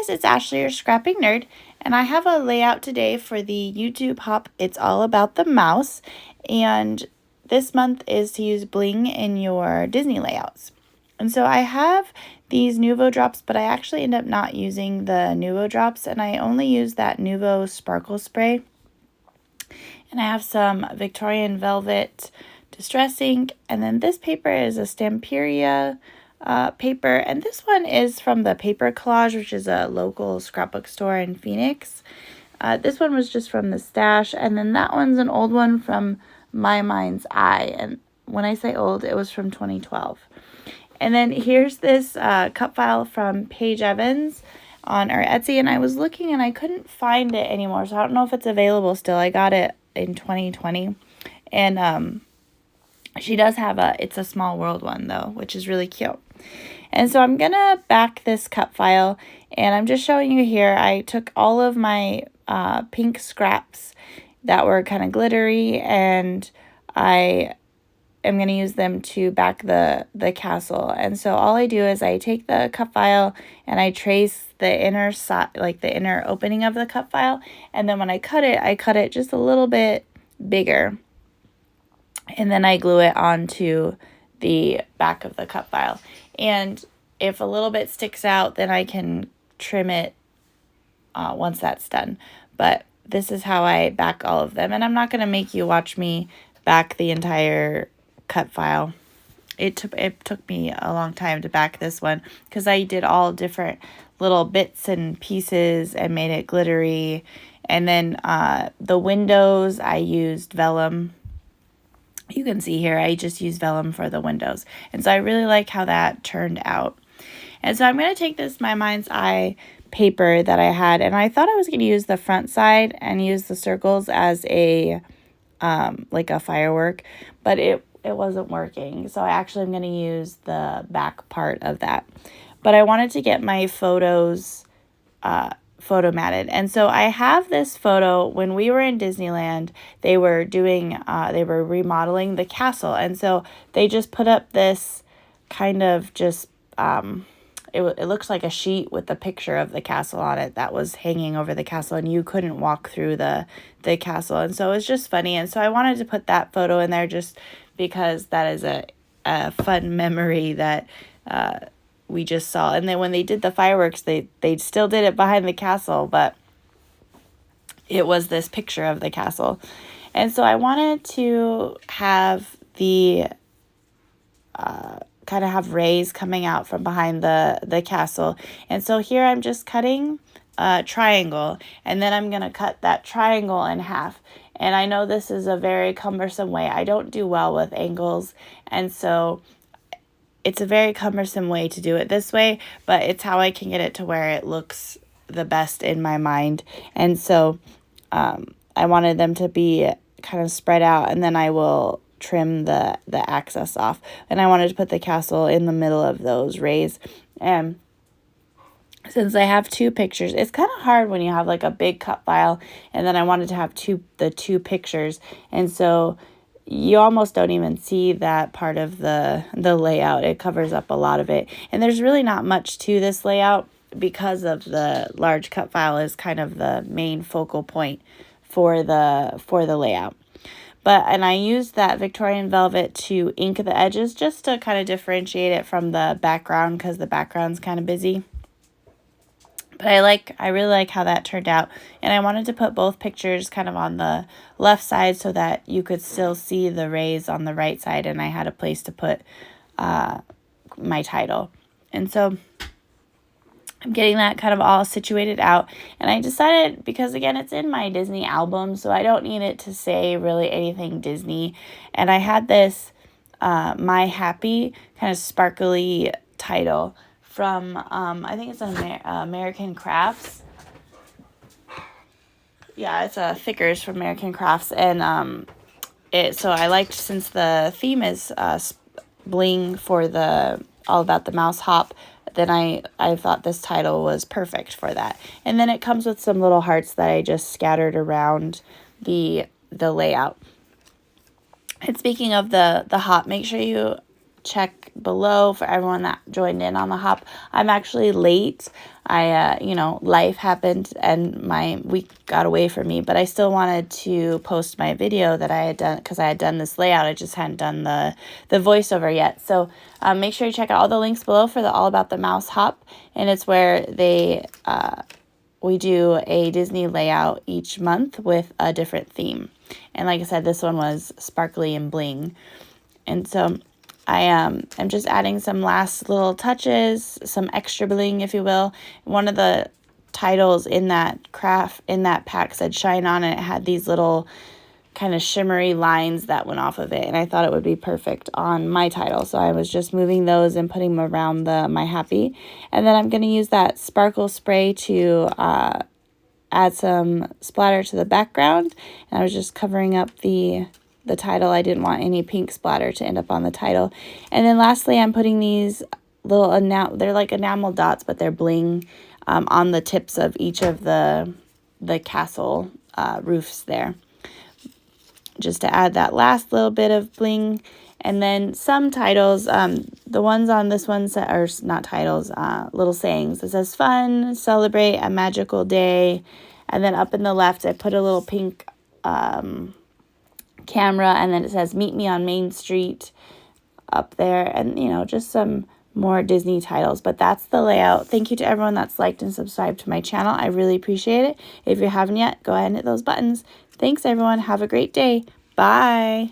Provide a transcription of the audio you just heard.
guys, it's Ashley, your scrapping nerd, and I have a layout today for the YouTube hop. It's all about the mouse, and this month is to use bling in your Disney layouts. And so I have these Nuvo drops, but I actually end up not using the Nuvo drops, and I only use that Nuvo sparkle spray. And I have some Victorian Velvet Distress ink, and then this paper is a Stamperia paper, and this one is from the Paper Collage, which is a local scrapbook store in Phoenix. This one was just from the stash, and then that one's an old one from My Mind's Eye, and when I say old, it was from 2012. And then here's this cut file from Paige Evans on our Etsy, and I was looking and I couldn't find it anymore, so I don't know if it's available still. I got it in 2020, and she does have it's a Small World one though, which is really cute. And so I'm gonna back this cut file, and I'm just showing you here. I took all of my pink scraps that were kind of glittery, and I am going to use them to back the castle. And so all I do is I take the cut file and I trace the inner side, like the inner opening of the cut file, and then when I cut it just a little bit bigger, and then I glue it onto the back of the cut file. And if a little bit sticks out, then I can trim it once that's done. But this is how I back all of them, and I'm not going to make you watch me back the entire cut file. It took me a long time to back this one because I did all different little bits and pieces and made it glittery. And then the windows, I used vellum. You can see here, I just used vellum for the windows. And so I really like how that turned out. And so I'm going to take this My Mind's Eye paper that I had, and I thought I was going to use the front side and use the circles as a like a firework, but it wasn't working. So I actually am going to use the back part of that. But I wanted to get my photos photo matted. And so I have this photo when we were in Disneyland. They were remodeling the castle. And so they just put up this kind of just, it looks like a sheet with the picture of the castle on it that was hanging over the castle, and you couldn't walk through the castle. And so it was just funny. And so I wanted to put that photo in there just because that is a fun memory that we just saw. And then when they did the fireworks, they still did it behind the castle, but it was this picture of the castle. And so I wanted to have the kind of have rays coming out from behind the castle. And so here I'm just cutting a triangle, and then I'm going to cut that triangle in half. And I know this is a very cumbersome way. I don't do well with angles, and so it's a very cumbersome way to do it this way, but it's how I can get it to where it looks the best in my mind. And so I wanted them to be kind of spread out, and then I will trim the access off. And I wanted to put the castle in the middle of those rays. And since I have two pictures, it's kind of hard when you have like a big cut file, and then I wanted to have the two pictures. And so you almost don't even see that part of the layout. It covers up a lot of it. And there's really not much to this layout because of the large cut file is kind of the main focal point for the layout. And I used that Victorian Velvet to ink the edges just to kind of differentiate it from the background because the background's kind of busy. But I really like how that turned out. And I wanted to put both pictures kind of on the left side so that you could still see the rays on the right side, and I had a place to put my title. And so I'm getting that kind of all situated out. And I decided, because again, it's in my Disney album, so I don't need it to say really anything Disney. And I had this My Happy kind of sparkly title from, I think it's an American Crafts. Yeah, it's a Thickers from American Crafts. And so I liked, since the theme is bling for the All About the Mouse Hop, then I thought this title was perfect for that. And then it comes with some little hearts that I just scattered around the layout. And speaking of the hop, make sure you check below for everyone that joined in on the hop. I'm actually late. Life happened and my week got away from me, but I still wanted to post my video that I had done because I had done this layout. I just hadn't done the voiceover yet. So make sure you check out all the links below for the All About the Mouse hop, and it's where we do a Disney layout each month with a different theme. And like I said, this one was sparkly and bling. And so I'm just adding some last little touches, some extra bling, if you will. One of the titles in that pack said shine on, and it had these little kind of shimmery lines that went off of it, and I thought it would be perfect on my title. So I was just moving those and putting them around my happy. And then I'm going to use that sparkle spray to add some splatter to the background. And I was just covering up the title. I didn't want any pink splatter to end up on the title. And then lastly, I'm putting these little they're like enamel dots, but they're bling on the tips of each of the castle roofs there, just to add that last little bit of bling. And then some titles, the ones on this one are not titles, little sayings. It says fun, celebrate a magical day. And then up in the left, I put a little pink camera, and then it says meet me on Main Street up there, and just some more Disney titles. But that's the layout. Thank you to everyone that's liked and subscribed to my channel. I really appreciate it. If you haven't yet, go ahead and hit those buttons. Thanks everyone. Have a great day. Bye.